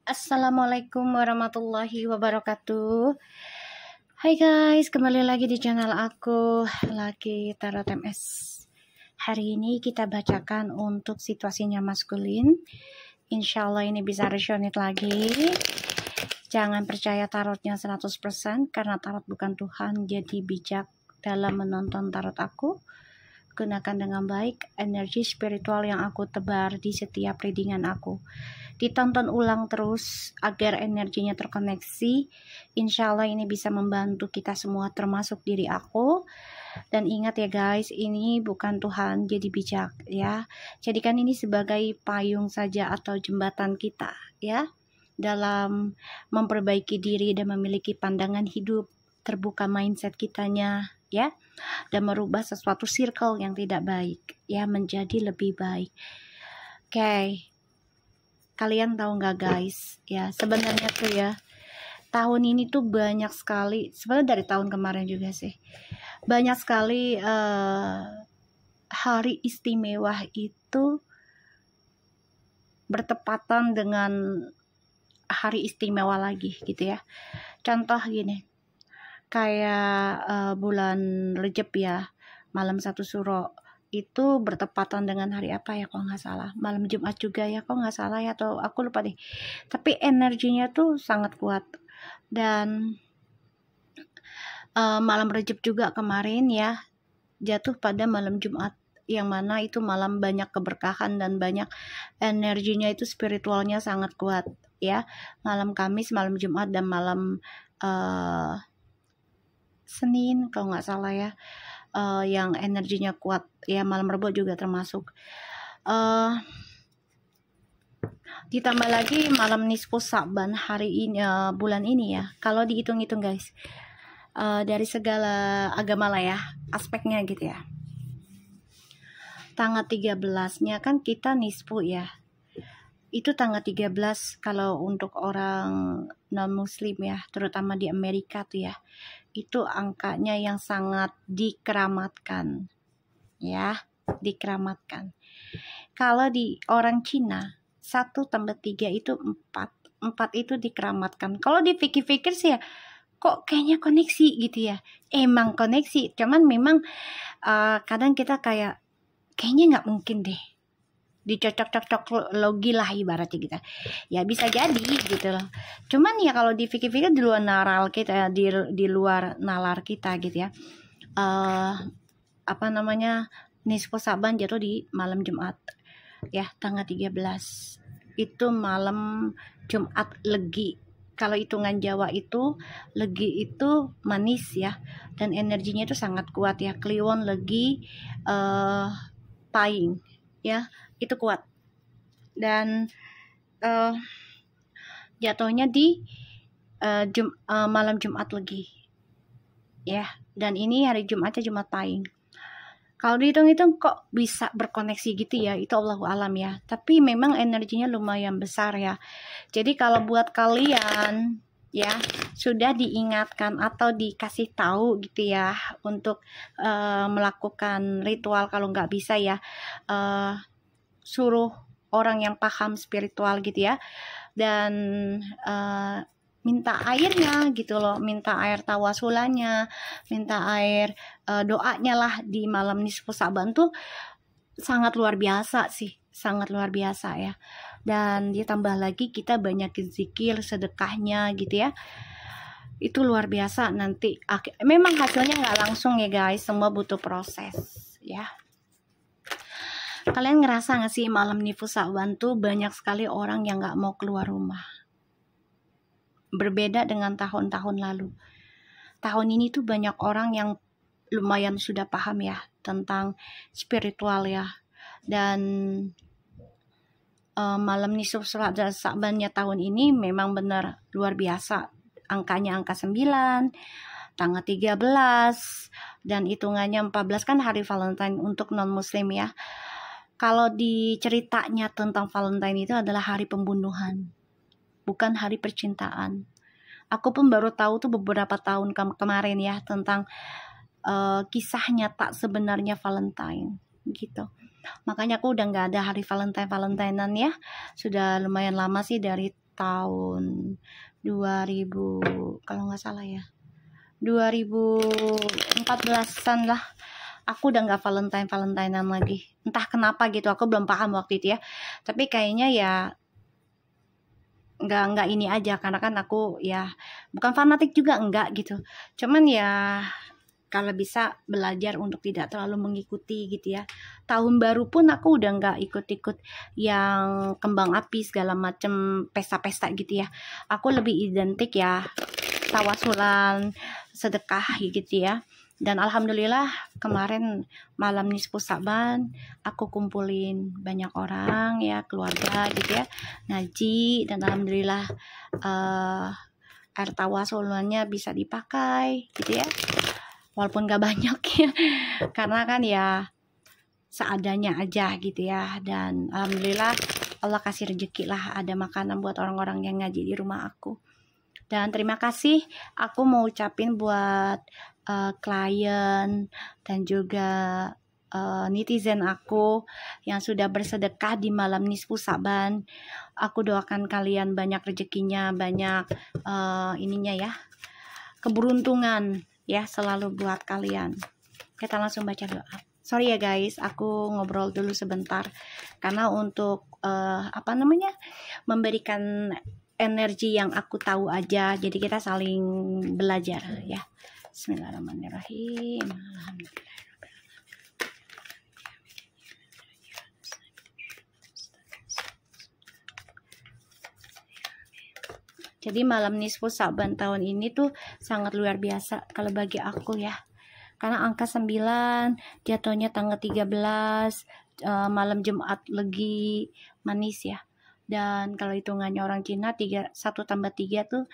Assalamualaikum warahmatullahi wabarakatuh. Hai guys, kembali lagi di channel aku, Lucky Tarot MS. Hari ini kita bacakan untuk situasinya maskulin. Insya Allah ini bisa resonate lagi. Jangan percaya tarotnya 100% karena tarot bukan Tuhan. Jadi bijak dalam menonton tarot aku. Gunakan dengan baik energi spiritual yang aku tebar di setiap readingan aku. Ditonton ulang terus agar energinya terkoneksi. Insya Allah ini bisa membantu kita semua termasuk diri aku. Dan ingat ya guys, ini bukan Tuhan, jadi bijak ya. Jadikan ini sebagai payung saja atau jembatan kita ya, dalam memperbaiki diri dan memiliki pandangan hidup, terbuka mindset kitanya ya, dan merubah sesuatu circle yang tidak baik ya menjadi lebih baik. Oke. Kalian tahu nggak guys ya, sebenarnya tuh ya, tahun ini tuh banyak sekali, sebenarnya dari tahun kemarin juga sih, banyak sekali hari istimewa itu bertepatan dengan hari istimewa lagi gitu ya. Contoh gini, kayak bulan Rejab ya, malam 1 Suro itu bertepatan dengan hari apa ya, kalau nggak salah malam Jumat juga ya, kalau nggak salah ya, atau aku lupa deh, tapi energinya tuh sangat kuat. Dan malam Rejab juga kemarin ya jatuh pada malam Jumat, yang mana itu malam banyak keberkahan dan banyak energinya itu spiritualnya sangat kuat ya. Malam Kamis, malam Jumat, dan malam Senin kalau nggak salah ya, yang energinya kuat ya. Malam Rebo juga termasuk. Ditambah lagi malam nisfu Sa'ban hari ini, bulan ini ya, kalau dihitung-hitung guys, dari segala agama lah ya aspeknya gitu ya. Tanggal 13-nya kan kita nisfu ya, itu tanggal 13 kalau untuk orang non muslim ya, terutama di Amerika tuh ya, itu angkanya yang sangat dikeramatkan ya, dikeramatkan. Kalau di orang Cina 1 tambah 3 itu 4 itu dikeramatkan. Kalau dipikir-pikir sih ya, kok kayaknya koneksi gitu ya. Emang koneksi, cuman memang kadang kita kayaknya nggak mungkin deh, dicocok-cocok logi lah ibaratnya gitu ya, bisa jadi gitu loh. Cuman ya kalau dipikir-pikir di luar nalar kita, di luar nalar kita gitu ya, nisfu Sa'ban jatuh di malam Jumat ya, tanggal 13 itu malam Jumat Legi. Kalau hitungan Jawa itu Legi itu manis ya, dan energinya itu sangat kuat ya. Kliwon, Legi, Pahing ya, itu kuat. Dan jatuhnya di malam Jumat Legi ya, dan ini hari Jumatnya Jumat Pahing. Kalau dihitung-hitung kok bisa berkoneksi gitu ya, itu Allahu alam ya. Tapi memang energinya lumayan besar ya. Jadi kalau buat kalian ya sudah diingatkan atau dikasih tahu gitu ya untuk melakukan ritual, kalau nggak bisa ya suruh orang yang paham spiritual gitu ya, dan minta airnya gitu loh, minta air tawasulannya, minta air doanya lah di malam nisfu Sa'ban tuh sangat luar biasa sih, sangat luar biasa ya. Dan ditambah lagi kita banyakin zikir, sedekahnya gitu ya, itu luar biasa. Nanti memang hasilnya nggak langsung ya guys, semua butuh proses ya. Kalian ngerasa gak sih malam nisfu Sa'ban tuh banyak sekali orang yang nggak mau keluar rumah? Berbeda dengan tahun-tahun lalu. Tahun ini tuh banyak orang yang lumayan sudah paham ya tentang spiritual ya. Dan malam nisfu Sa'bannya tahun ini memang benar luar biasa. Angkanya angka 9, tanggal 13, dan hitungannya 14 kan hari Valentine untuk non muslim ya. Kalau di ceritanya tentang Valentine itu adalah hari pembunuhan, bukan hari percintaan. Aku pun baru tahu tuh beberapa tahun kemarin ya tentang kisah nyata sebenarnya Valentine gitu. Makanya aku udah nggak ada hari Valentinean ya, sudah lumayan lama sih, dari tahun 2000 kalau nggak salah ya, 2014-an lah. Aku udah nggak Valentinean lagi. Entah kenapa gitu, aku belum paham waktu itu ya. Tapi kayaknya ya nggak ini aja, karena kan aku ya bukan fanatik juga enggak gitu. Cuman ya kalau bisa belajar untuk tidak terlalu mengikuti gitu ya. Tahun baru pun aku udah nggak ikut-ikut yang kembang api segala macem pesta-pesta gitu ya. Aku lebih identik ya tawasulan, sedekah gitu ya. Dan alhamdulillah kemarin malam nisfu Sa'ban aku kumpulin banyak orang ya, keluarga gitu ya, ngaji, dan alhamdulillah air tawasulannya bisa dipakai gitu ya, walaupun gak banyak ya, karena kan ya seadanya aja gitu ya. Dan alhamdulillah Allah kasih rezeki lah, ada makanan buat orang-orang yang ngaji di rumah aku. Dan terima kasih aku mau ucapin buat klien dan juga netizen aku yang sudah bersedekah di malam nisfu Sa'ban. Aku doakan kalian banyak rezekinya, banyak ininya ya, keberuntungan ya selalu buat kalian. Kita langsung baca doa. Sorry ya guys, aku ngobrol dulu sebentar karena untuk memberikan energi yang aku tahu aja, jadi kita saling belajar ya. Bismillahirrahmanirrahim. Jadi malam nisfu Sa'ban tahun ini tuh sangat luar biasa kalau bagi aku ya, karena angka 9 jatuhnya tanggal 13, malam Jumat Legi manis ya. Dan kalau hitungannya orang Cina 1 tambah 3 tuh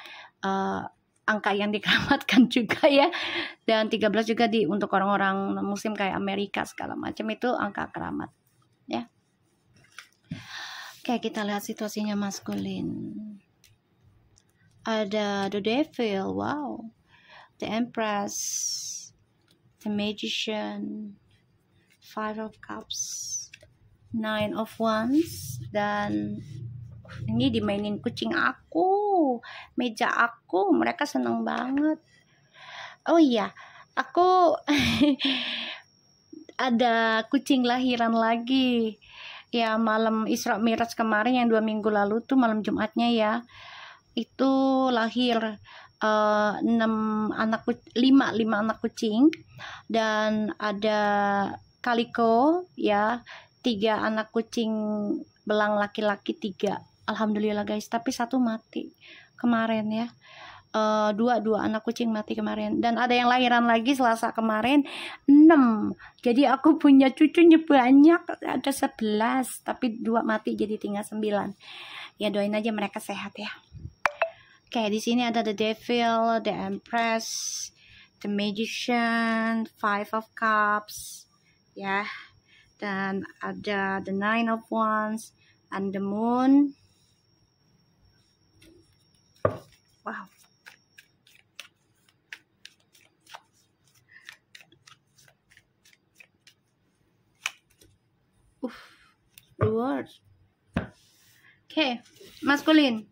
angka yang dikeramatkan juga ya. Dan 13 juga untuk orang-orang muslim kayak Amerika segala macam itu angka keramat ya. Oke, kita lihat situasinya maskulin. Ada the devil, wow, the empress, the magician, 5 of cups, 9 of wands, dan ini dimainin kucing aku, meja aku, mereka seneng banget. Oh iya, aku ada kucing lahiran lagi ya, malam Isra Mi'raj kemarin yang 2 minggu lalu tuh malam Jumatnya ya, itu lahir 5 anak kucing, dan ada kaliko ya, 3 anak kucing belang laki-laki 3. Alhamdulillah guys, tapi 1 mati kemarin ya. Dua anak kucing mati kemarin, dan ada yang lahiran lagi Selasa kemarin 6. Jadi aku punya cucunya banyak, ada 11 tapi 2 mati jadi tinggal 9. Ya doain aja mereka sehat ya. Oke, di sini ada the devil, the empress, the magician, 5 of cups ya, dan ada the 9 of wands and the moon. Wow. The word. Oke, maskulin.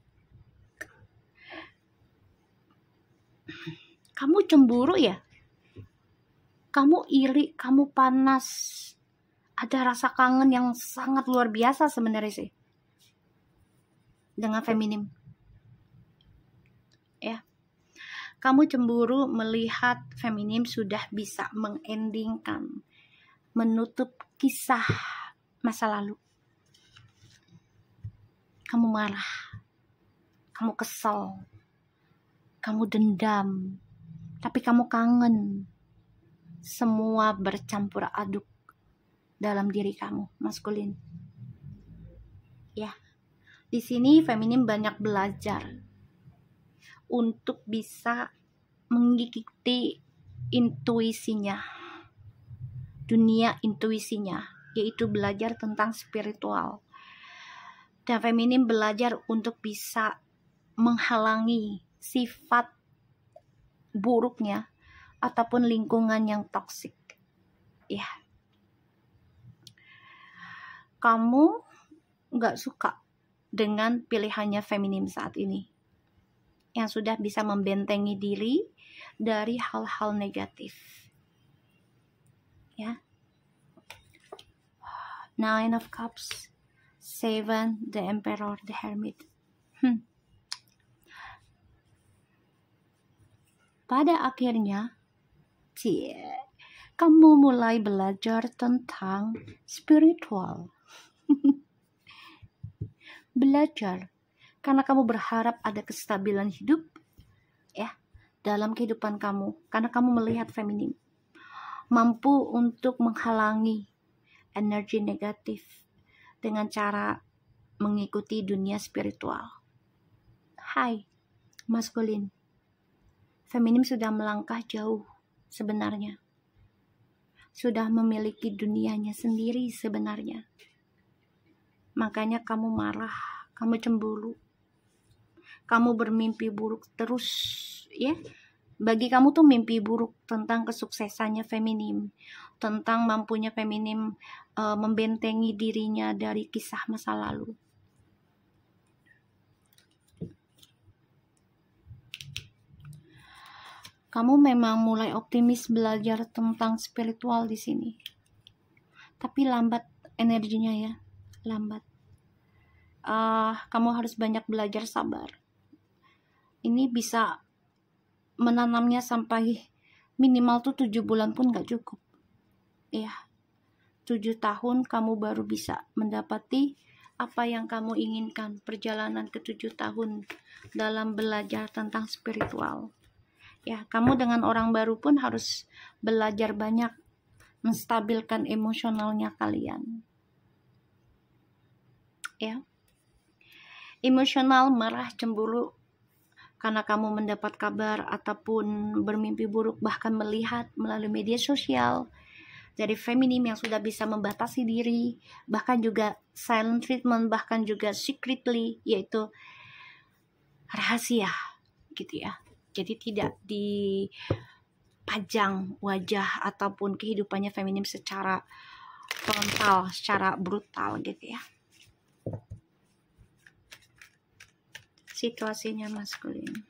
Kamu cemburu ya? Kamu iri, kamu panas. Ada rasa kangen yang sangat luar biasa sebenarnya sih dengan feminim. Ya. Kamu cemburu melihat feminim sudah bisa mengendingkan, menutup kisah masa lalu. Kamu marah, kamu kesel, kamu dendam, tapi kamu kangen. Semua bercampur aduk dalam diri kamu, maskulin. Ya, di sini feminim banyak belajar untuk bisa mengikuti intuisinya, dunia intuisinya, yaitu belajar tentang spiritual. Dan feminim belajar untuk bisa menghalangi sifat buruknya ataupun lingkungan yang toksik. Ya, kamu nggak suka dengan pilihannya feminim saat ini, yang sudah bisa membentengi diri dari hal-hal negatif. Ya. Nine of Cups, Seven, the Emperor, the Hermit. Pada akhirnya, kamu mulai belajar tentang spiritual. Belajar karena kamu berharap ada kestabilan hidup ya dalam kehidupan kamu, karena kamu melihat feminim mampu untuk menghalangi energi negatif dengan cara mengikuti dunia spiritual. Hai, maskulin. Feminim sudah melangkah jauh sebenarnya. Sudah memiliki dunianya sendiri sebenarnya. Makanya kamu marah, kamu cemburu, kamu bermimpi buruk terus, ya. Bagi kamu tuh mimpi buruk tentang kesuksesannya feminim, tentang mampunya feminim membentengi dirinya dari kisah masa lalu. Kamu memang mulai optimis belajar tentang spiritual di sini, tapi lambat energinya ya, lambat. Kamu harus banyak belajar sabar. Ini bisa menanamnya sampai minimal tuh 7 bulan pun gak cukup. Ya, 7 tahun kamu baru bisa mendapati apa yang kamu inginkan. Perjalanan ke 7 tahun dalam belajar tentang spiritual. Ya, kamu dengan orang baru pun harus belajar banyak menstabilkan emosionalnya kalian. Ya. Emosional, marah, cemburu karena kamu mendapat kabar ataupun bermimpi buruk, bahkan melihat melalui media sosial dari feminim yang sudah bisa membatasi diri, bahkan juga silent treatment, bahkan juga secretly, yaitu rahasia gitu ya. Jadi tidak dipajang wajah ataupun kehidupannya feminim secara frontal, secara brutal gitu ya. Situasinya maskulin.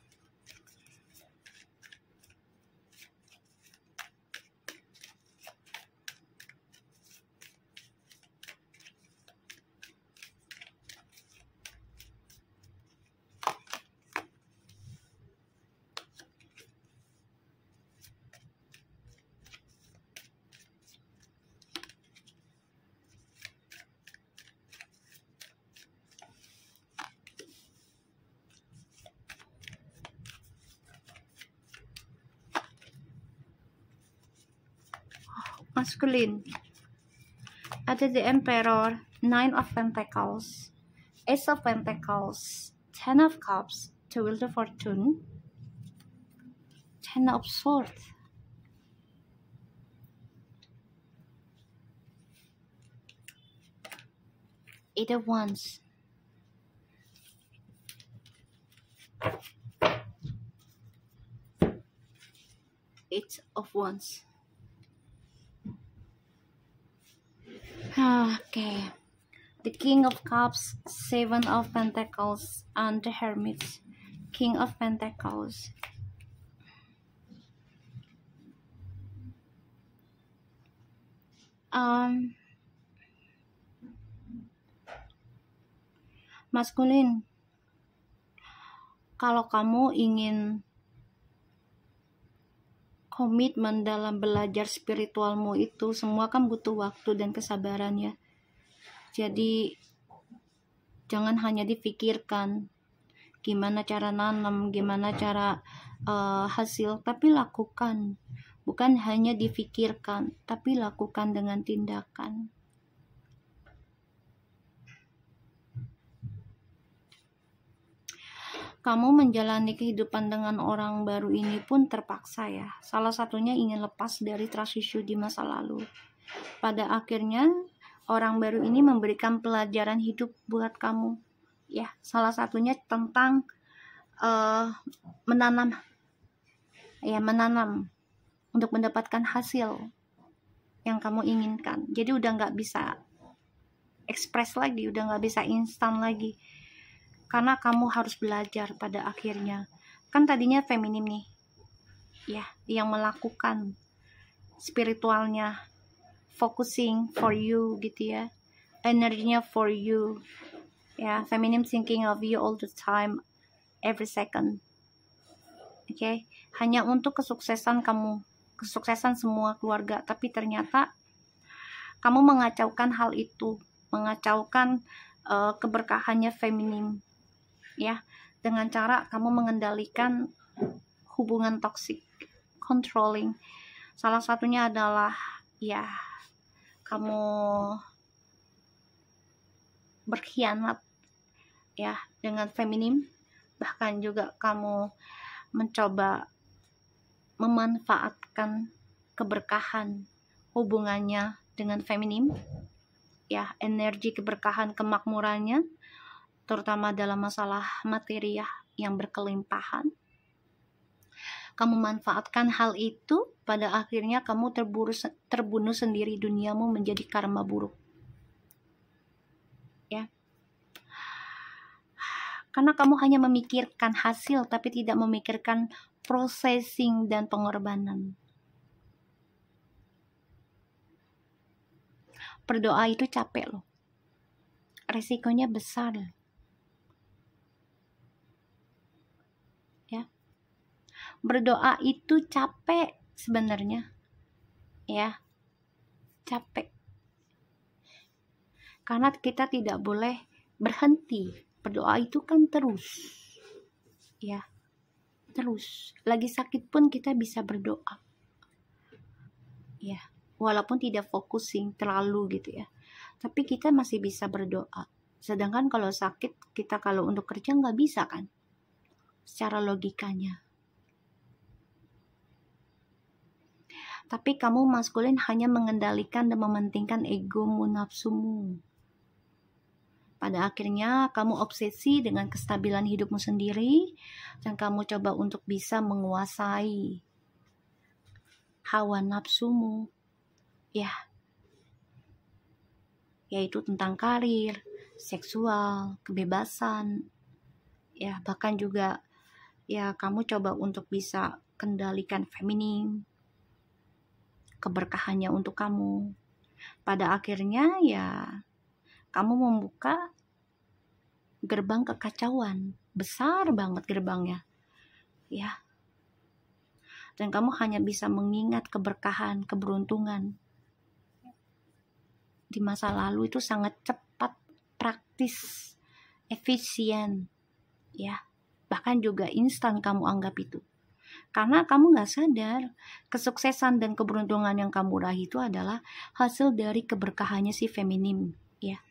Masculine. Ada the Emperor, Nine of Pentacles, Ace of Pentacles, Ten of Cups, the Wheel of Fortune, Ten of Swords. Eight of Wands. Eight of Wands. Okay. The King of Cups, Seven of Pentacles, and the Hermit, King of Pentacles. Maskulin, kalau kamu ingin komitmen dalam belajar spiritualmu itu semua kan butuh waktu dan kesabaran ya. Jadi jangan hanya dipikirkan gimana cara nanam, gimana cara hasil, tapi lakukan. Bukan hanya difikirkan, tapi lakukan dengan tindakan. Kamu menjalani kehidupan dengan orang baru ini pun terpaksa ya. Salah satunya ingin lepas dari trust issue di masa lalu. Pada akhirnya orang baru ini memberikan pelajaran hidup buat kamu. Ya, salah satunya tentang menanam. Ya, menanam untuk mendapatkan hasil yang kamu inginkan. Jadi udah nggak bisa ekspres lagi, udah nggak bisa instan lagi. karena kamu harus belajar pada akhirnya. Kan tadinya feminim nih, ya, yang melakukan spiritualnya, focusing for you gitu ya, energinya for you, ya, feminim thinking of you all the time, every second. Oke, hanya untuk kesuksesan kamu, kesuksesan semua keluarga, tapi ternyata kamu mengacaukan hal itu, mengacaukan keberkahannya feminim, ya, dengan cara kamu mengendalikan hubungan toksik, controlling. Salah satunya adalah, ya, kamu berkhianat, ya, dengan feminim. Bahkan juga kamu mencoba memanfaatkan keberkahan hubungannya dengan feminim, ya, energi keberkahan kemakmurannya, terutama dalam masalah materi ya, yang berkelimpahan. Kamu manfaatkan hal itu, pada akhirnya kamu terbunuh sendiri, duniamu menjadi karma buruk, ya, karena kamu hanya memikirkan hasil tapi tidak memikirkan processing dan pengorbanan. Berdoa itu capek loh, resikonya besar, ya. Berdoa itu capek sebenarnya, ya, capek, karena kita tidak boleh berhenti. Berdoa itu kan terus, ya, terus. Lagi sakit pun kita bisa berdoa, ya, walaupun tidak focusing terlalu gitu ya, tapi kita masih bisa berdoa. Sedangkan kalau sakit, kita kalau untuk kerja nggak bisa kan, secara logikanya. Tapi kamu maskulin hanya mengendalikan dan mementingkan egomu, nafsumu. Pada akhirnya kamu obsesi dengan kestabilan hidupmu sendiri, dan kamu coba untuk bisa menguasai hawa nafsumu, ya, yaitu tentang karir, seksual, kebebasan, ya, bahkan juga, ya, kamu coba untuk bisa kendalikan feminim, keberkahannya untuk kamu. Pada akhirnya, ya, kamu membuka gerbang kekacauan, besar banget gerbangnya, ya. Dan kamu hanya bisa mengingat keberkahan, keberuntungan. Di masa lalu itu sangat cepat, praktis, efisien, ya. Bahkan juga instan kamu anggap itu. Karena kamu gak sadar, kesuksesan dan keberuntungan yang kamu raih itu adalah hasil dari keberkahannya si feminim, ya.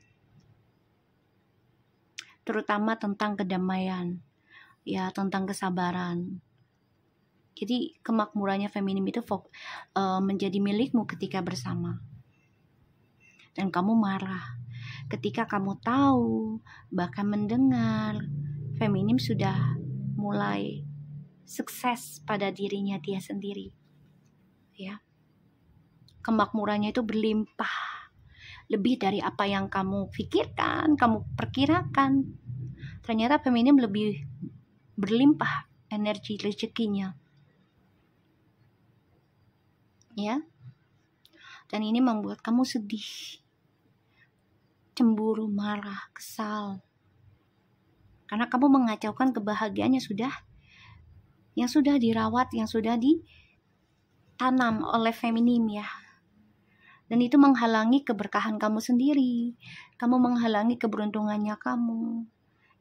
Terutama tentang kedamaian, ya, tentang kesabaran. Jadi kemakmurannya feminim itu menjadi milikmu ketika bersama. Dan kamu marah ketika kamu tahu, bahkan mendengar, feminim sudah mulai sukses pada dirinya dia sendiri, ya. Kemakmurannya itu berlimpah, lebih dari apa yang kamu pikirkan, kamu perkirakan. Ternyata feminim lebih berlimpah energi rezekinya, ya. Dan ini membuat kamu sedih, cemburu, marah, kesal, karena kamu mengacaukan kebahagiaannya yang sudah dirawat, yang sudah ditanam oleh feminim, ya. Dan itu menghalangi keberkahan kamu sendiri, kamu menghalangi keberuntungannya kamu,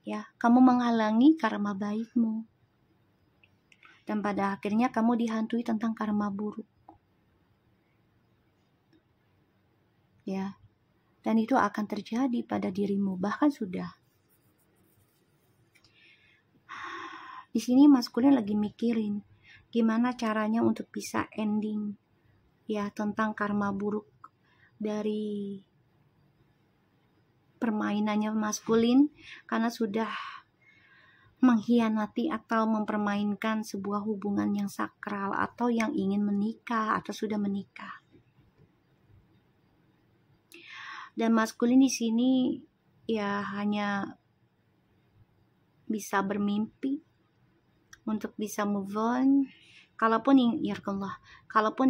ya, kamu menghalangi karma baikmu. Dan pada akhirnya kamu dihantui tentang karma buruk, ya. Dan itu akan terjadi pada dirimu, bahkan sudah. Di sini maskulin lagi mikirin gimana caranya untuk bisa ending, ya, tentang karma buruk dari permainannya maskulin, karena sudah mengkhianati atau mempermainkan sebuah hubungan yang sakral, atau yang ingin menikah atau sudah menikah. Dan maskulin di sini, ya, hanya bisa bermimpi, untuk bisa move on. Kalaupun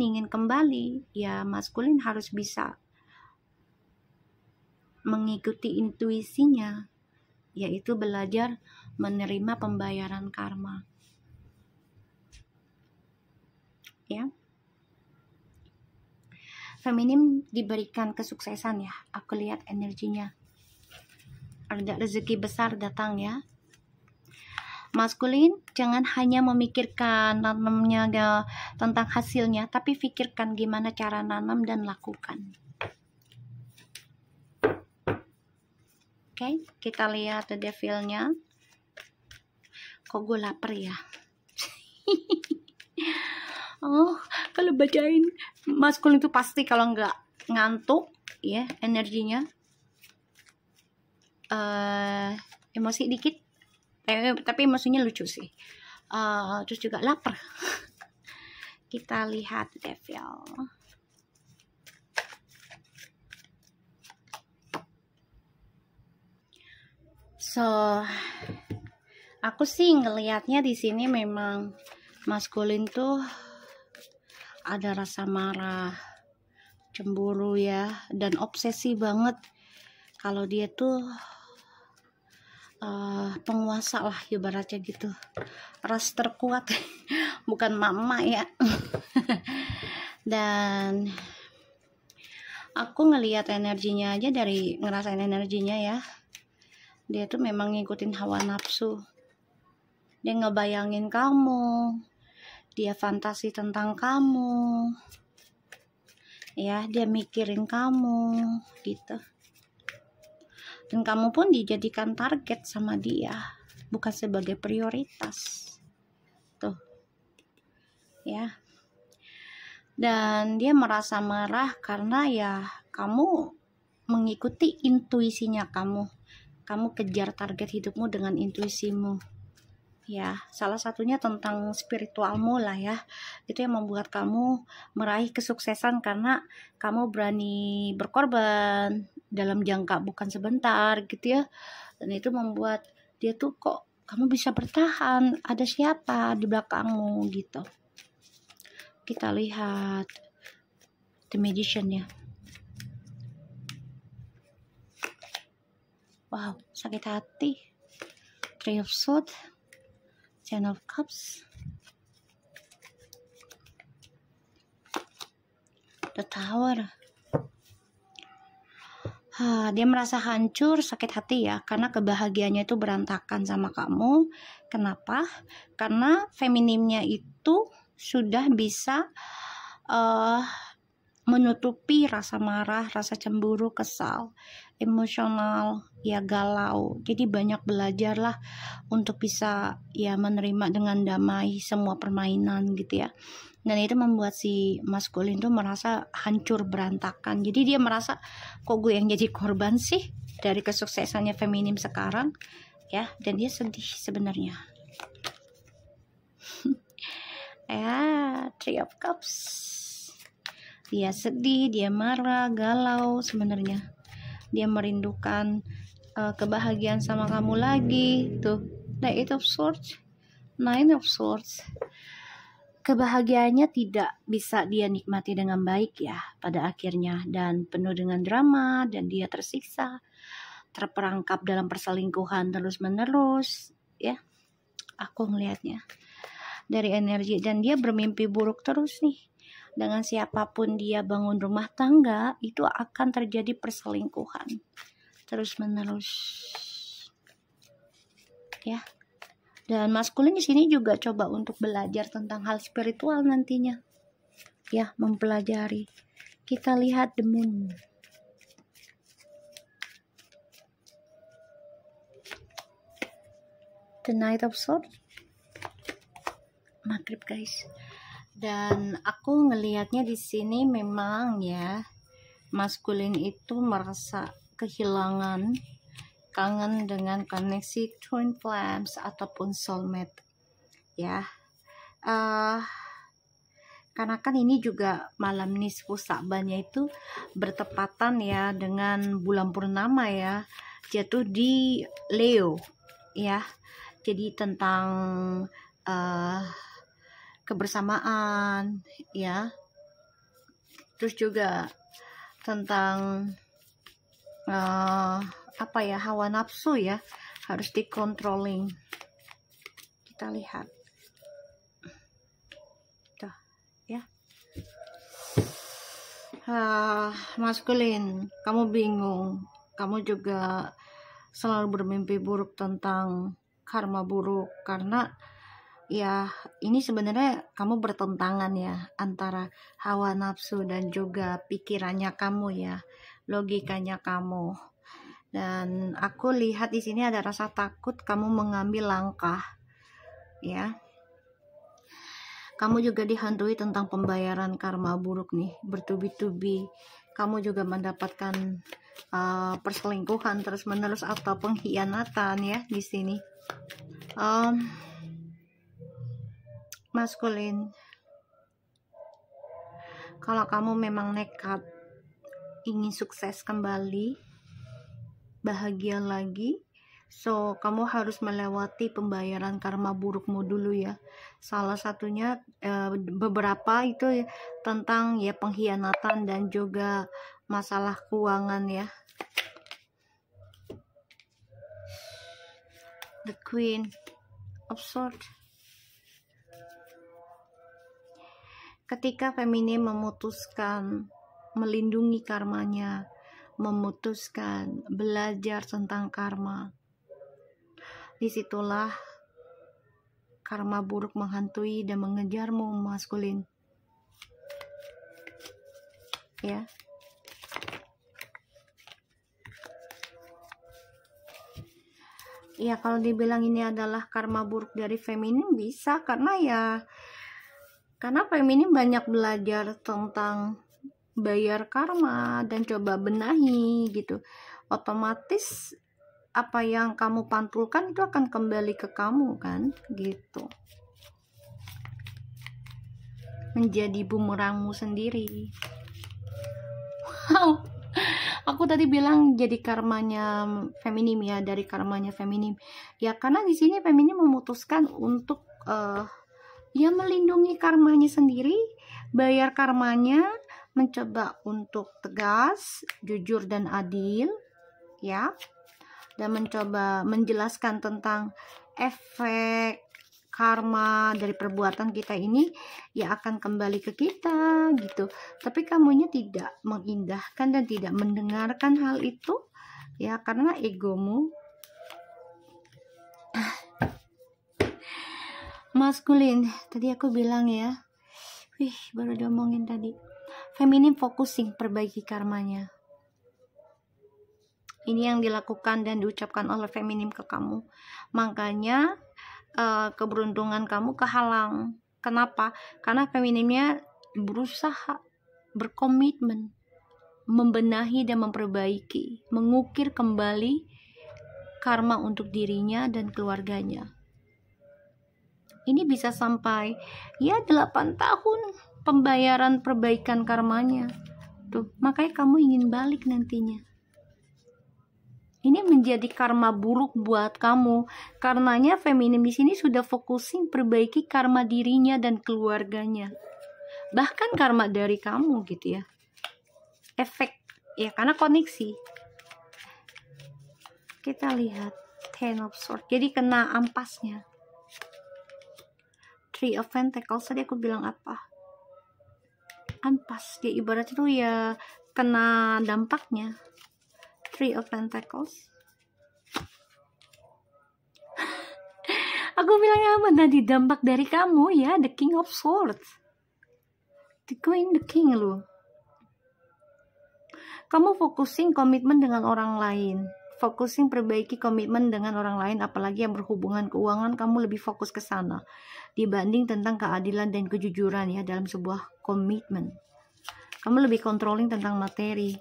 ingin kembali, ya maskulin harus bisa mengikuti intuisinya, yaitu belajar menerima pembayaran karma. Ya. Feminim diberikan kesuksesan ya. Aku lihat energinya. Ada rezeki besar datang ya. Maskulin jangan hanya memikirkan nanamnya tentang hasilnya, tapi pikirkan gimana cara nanam dan lakukan. Oke, kita lihat the devilnya. Kok gue lapar ya? Oh, kalau bacain maskulin itu pasti kalau nggak ngantuk ya energinya, emosi dikit. Tapi emosinya lucu sih. Terus juga lapar. Kita lihat devil. So, aku sih ngelihatnya di sini memang maskulin tuh ada rasa marah, cemburu ya, dan obsesi banget. Kalau dia tuh penguasa lah ibaratnya gitu, ras terkuat bukan mama ya. Dan aku ngelihat energinya aja, dari ngerasain energinya ya, dia tuh memang ngikutin hawa nafsu. Dia ngebayangin kamu, dia fantasi tentang kamu ya, dia mikirin kamu gitu. Dan kamu pun dijadikan target sama dia, bukan sebagai prioritas. Tuh. Ya. Dan dia merasa marah karena ya kamu mengikuti intuisinya kamu. Kamu kejar target hidupmu dengan intuisimu. Ya, salah satunya tentang spiritualmu lah ya. Itu yang membuat kamu meraih kesuksesan karena kamu berani berkorban dalam jangka bukan sebentar gitu ya. Dan itu membuat dia tuh, kok kamu bisa bertahan, ada siapa di belakangmu gitu. Kita lihat The Magician ya. Wow, sakit hati. Three of Swords, Ten of Cups, The Tower. Dia merasa hancur, sakit hati ya, karena kebahagiaannya itu berantakan sama kamu. Kenapa? Karena feminimnya itu sudah bisa menutupi rasa marah, rasa cemburu, kesal, emosional, ya galau. Jadi banyak belajarlah untuk bisa ya menerima dengan damai semua permainan gitu ya. Dan itu membuat si maskulin tuh merasa hancur, berantakan. Jadi dia merasa, kok gue yang jadi korban sih dari kesuksesannya feminim sekarang ya. Dan dia sedih sebenarnya. Ya, Three of Cups. Dia sedih, dia marah, galau sebenarnya. Dia merindukan kebahagiaan sama kamu lagi. Tuh, The Eight of Swords, Nine of Swords. Kebahagiaannya tidak bisa dia nikmati dengan baik ya pada akhirnya, dan penuh dengan drama, dan dia tersiksa, terperangkap dalam perselingkuhan terus-menerus ya. Aku ngelihatnya dari energi, dan dia bermimpi buruk terus nih. Dengan siapapun dia bangun rumah tangga, itu akan terjadi perselingkuhan terus-menerus ya. Dan maskulin di sini juga coba untuk belajar tentang hal spiritual nantinya. Ya, mempelajari. Kita lihat The Moon. The Knight of Swords. Maghrib guys. Dan aku ngelihatnya di sini memang ya, maskulin itu merasa kehilangan, kangen dengan koneksi twin flames ataupun soulmate ya. Karena kan ini juga malam nisfu Sa'bannya itu bertepatan ya dengan bulan purnama ya, jatuh di Leo ya. Jadi tentang kebersamaan ya, terus juga tentang hawa nafsu ya, harus dikontrolling. Kita lihat tuh ya. Maskulin, kamu bingung, kamu juga selalu bermimpi buruk tentang karma buruk, karena ya ini sebenarnya kamu bertentangan ya antara hawa nafsu dan juga pikirannya kamu ya, logikanya kamu. Dan aku lihat di sini ada rasa takut kamu mengambil langkah ya. Kamu juga dihantui tentang pembayaran karma buruk nih, bertubi-tubi. Kamu juga mendapatkan perselingkuhan terus-menerus atau pengkhianatan ya di sini. Maskulin, kalau kamu memang nekat ingin sukses kembali, bahagia lagi, so kamu harus melewati pembayaran karma burukmu dulu ya. Salah satunya beberapa itu tentang ya pengkhianatan dan juga masalah keuangan ya. The Queen of Swords. Ketika feminim memutuskan melindungi karmanya, memutuskan belajar tentang karma, disitulah karma buruk menghantui dan mengejarmu, maskulin ya. Ya kalau dibilang ini adalah karma buruk dari feminim bisa, karena feminim banyak belajar tentang bayar karma dan coba benahi gitu. Otomatis apa yang kamu pantulkan itu akan kembali ke kamu kan gitu, menjadi bumerangmu sendiri. Wow, aku tadi bilang jadi karmanya feminim ya, dari karmanya feminim ya, karena di sini feminim memutuskan untuk ya melindungi karmanya sendiri, bayar karmanya, mencoba untuk tegas, jujur dan adil ya, dan mencoba menjelaskan tentang efek karma dari perbuatan kita ini ya akan kembali ke kita gitu. Tapi kamunya tidak mengindahkan dan tidak mendengarkan hal itu ya, karena egomu. Maskulin, tadi aku bilang ya, baru diomongin tadi, feminim focusing perbaiki karmanya. Ini yang dilakukan dan diucapkan oleh feminim ke kamu. Makanya keberuntungan kamu kehalang. Kenapa? Karena feminimnya berusaha, berkomitmen membenahi dan memperbaiki, mengukir kembali karma untuk dirinya dan keluarganya. Ini bisa sampai ya 8 tahun pembayaran perbaikan karmanya. Tuh, makanya kamu ingin balik nantinya. Ini menjadi karma buruk buat kamu. Karenanya feminim di sini sudah fokusing perbaiki karma dirinya dan keluarganya. Bahkan karma dari kamu gitu ya. Efek ya, karena koneksi. Kita lihat Ten of Swords. Jadi kena ampasnya. Three of Pentacles, tadi aku bilang apa? Ampas. Dia ibarat itu ya kena dampaknya. Three of Pentacles. Aku bilang apa tadi, dampak dari kamu ya, the King of Swords, the Queen, the King loh. Kamu focusing komitmen dengan orang lain, focusing perbaiki komitmen dengan orang lain, apalagi yang berhubungan keuangan, kamu lebih fokus ke sana dibanding tentang keadilan dan kejujuran ya dalam sebuah komitmen. Kamu lebih controlling tentang materi.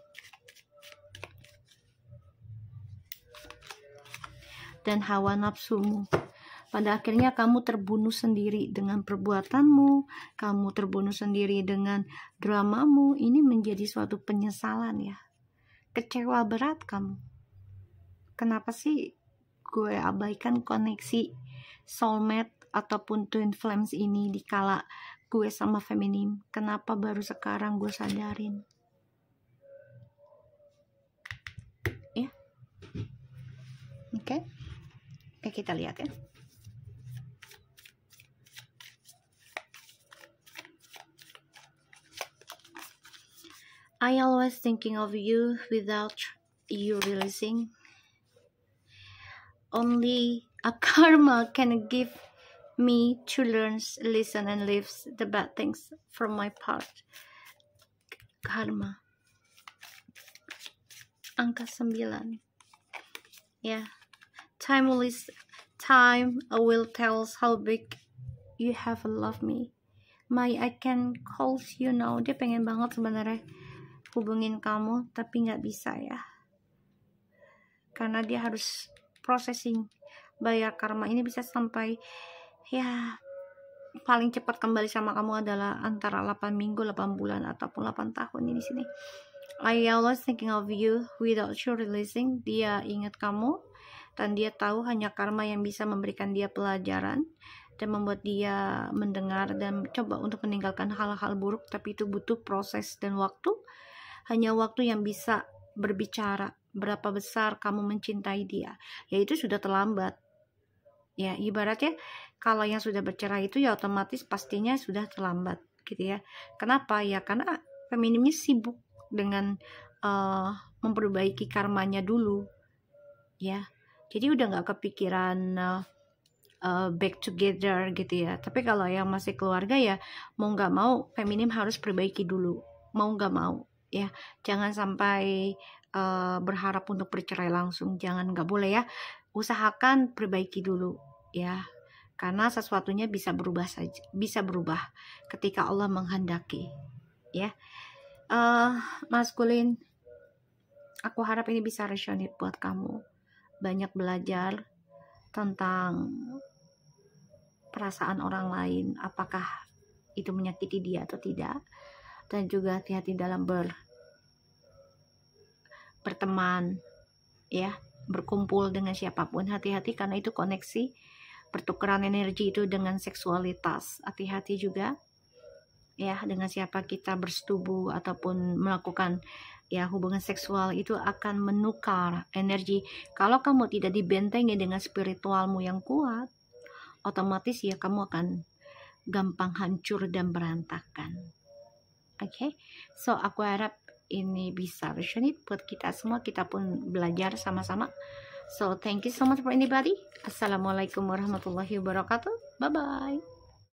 Dan hawa nafsumu. Pada akhirnya kamu terbunuh sendiri dengan perbuatanmu, kamu terbunuh sendiri dengan dramamu. Ini menjadi suatu penyesalan ya. Kecewa berat kamu. Kenapa sih gue abaikan koneksi soulmate ataupun twin flames ini di kala gue sama feminim. Kenapa baru sekarang gue sadarin? Ya. Oke, kita lihat ya. I always thinking of you without you realizing. Only a karma can give me to learn, listen, and leave the bad things from my part. Karma. Angka 9. Yeah. Time will tell how big you have loved me. I can call you now. Dia pengen banget sebenarnya hubungin kamu, tapi nggak bisa ya, karena dia harus processing bayar karma ini. Bisa sampai ya paling cepat kembali sama kamu adalah antara 8 minggu, 8 bulan ataupun 8 tahun ini di sini. I always thinking of you without you realizing. Dia ingat kamu dan dia tahu hanya karma yang bisa memberikan dia pelajaran dan membuat dia mendengar dan coba untuk meninggalkan hal-hal buruk, tapi itu butuh proses dan waktu. Hanya waktu yang bisa berbicara berapa besar kamu mencintai dia. Ya itu sudah terlambat. Ya ibaratnya kalau yang sudah bercerai itu ya otomatis pastinya sudah terlambat gitu ya. Kenapa? Ya karena feminimnya sibuk dengan memperbaiki karmanya dulu. Ya. Jadi udah nggak kepikiran back together gitu ya. Tapi kalau yang masih keluarga ya mau nggak mau feminim harus perbaiki dulu. Mau nggak mau. Ya, jangan sampai berharap untuk bercerai langsung, nggak boleh ya. Usahakan perbaiki dulu ya, karena sesuatunya bisa berubah ketika Allah menghendaki ya. Maskulin, aku harap ini bisa resonate buat kamu, banyak belajar tentang perasaan orang lain, apakah itu menyakiti dia atau tidak. Dan juga hati-hati dalam berteman ya, berkumpul dengan siapapun. Hati-hati karena itu koneksi, pertukaran energi itu dengan seksualitas. Hati-hati juga ya dengan siapa kita bersetubuh ataupun melakukan ya hubungan seksual, itu akan menukar energi. Kalau kamu tidak dibentengi dengan spiritualmu yang kuat, otomatis ya kamu akan gampang hancur dan berantakan. Oke, so aku harap ini bisa resonate buat kita semua. Kita pun belajar sama-sama. So thank you so much for anybody. Assalamualaikum warahmatullahi wabarakatuh. Bye bye.